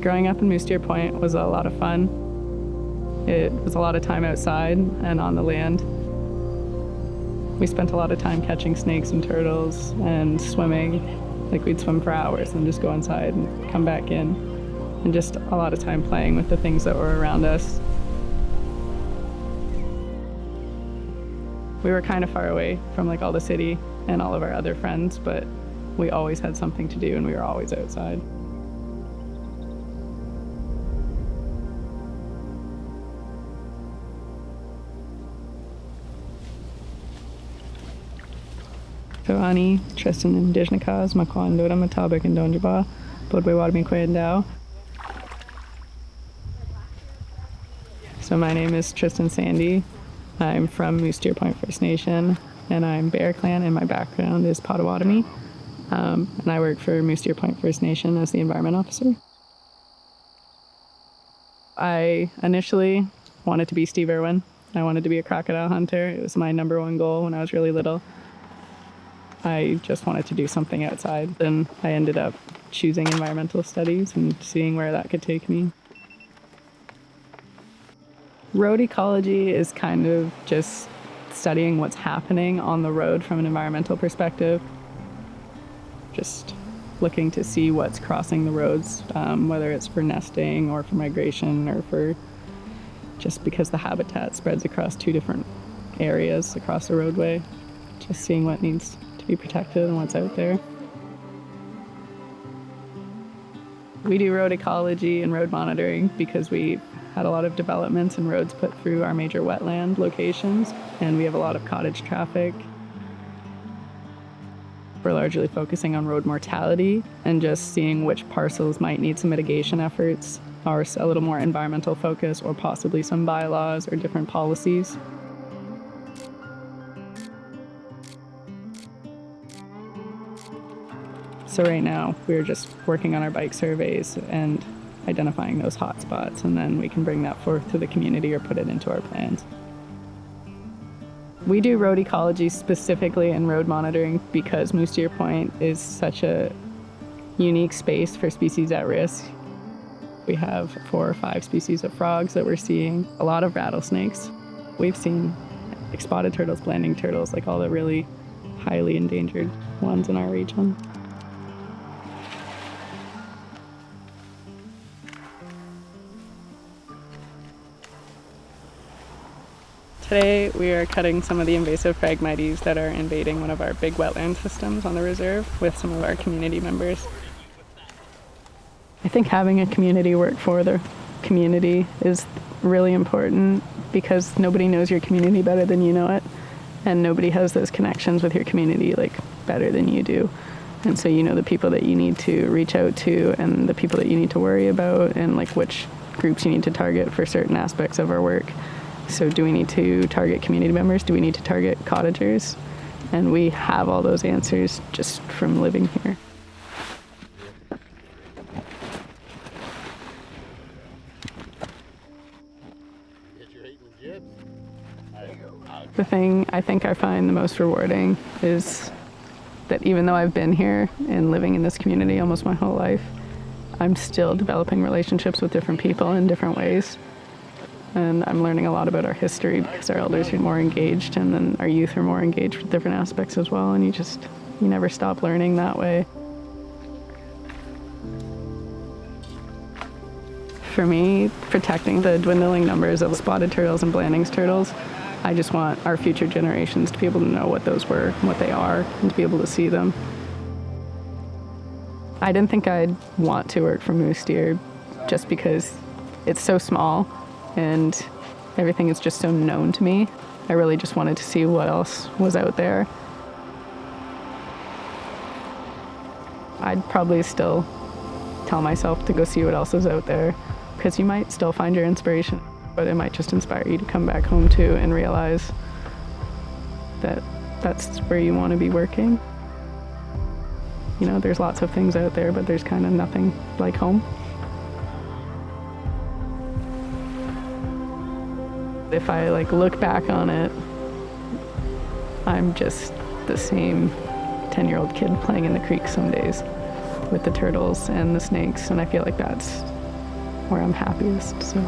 Growing up in Moose Deer Point was a lot of fun. It was a lot of time outside and on the land. We spent a lot of time catching snakes and turtles and swimming. Like, we'd swim for hours and just go inside and come back in. And just a lot of time playing with the things that were around us. We were kind of far away from like all the city and all of our other friends, but we always had something to do and we were always outside. So ani, Tristyn Sandy, Makwandora, Matabak and Donjaba, Bodwe Wadami Kwayandao. So my name is Tristyn Sandy. I'm from Moose Deer Point First Nation, and I'm Bear Clan, and my background is Potawatomi. And I work for Moose Deer Point First Nation as the environment officer. I initially wanted to be Steve Irwin. I wanted to be a crocodile hunter. It was my #1 goal when I was really little. I just wanted to do something outside, and I ended up choosing environmental studies and seeing where that could take me. Road ecology is kind of just studying what's happening on the road from an environmental perspective. Just looking to see what's crossing the roads, whether it's for nesting or for migration or for just because the habitat spreads across 2 different areas across the roadway. Just seeing what needs to be protected and what's out there. We do road ecology and road monitoring because we had a lot of developments and roads put through our major wetland locations, and we have a lot of cottage traffic. We're largely focusing on road mortality and just seeing which parcels might need some mitigation efforts or a little more environmental focus, or possibly some bylaws or different policies. So right now we're just working on our bike surveys and identifying those hotspots, and then we can bring that forth to the community or put it into our plans. We do road ecology specifically in road monitoring because Moose Deer Point is such a unique space for species at risk. We have 4 or 5 species of frogs that we're seeing, a lot of rattlesnakes. We've seen like spotted turtles, blanding turtles, like all the really highly endangered ones in our region. Today we are cutting some of the invasive Phragmites that are invading one of our big wetland systems on the reserve with some of our community members. I think having a community work for the community is really important because nobody knows your community better than you know it, and nobody has those connections with your community like better than you do. And so you know the people that you need to reach out to and the people that you need to worry about and like which groups you need to target for certain aspects of our work. So do we need to target community members? Do we need to target cottagers? And we have all those answers just from living here. The thing I think I find the most rewarding is that even though I've been here and living in this community almost my whole life, I'm still developing relationships with different people in different ways. And I'm learning a lot about our history because our elders are more engaged, and then our youth are more engaged with different aspects as well, and you never stop learning that way. For me, protecting the dwindling numbers of spotted turtles and blandings turtles, I just want our future generations to be able to know what those were and what they are, and to be able to see them. I didn't think I'd want to work for Moose Deer just because it's so small and everything is just so known to me. I really just wanted to see what else was out there. I'd probably still tell myself to go see what else is out there, because you might still find your inspiration, but it might just inspire you to come back home too and realize that that's where you want to be working. You know, there's lots of things out there, but there's kind of nothing like home. If I look back on it, I'm just the same 10-year-old kid playing in the creek some days with the turtles and the snakes, and I feel like that's where I'm happiest. So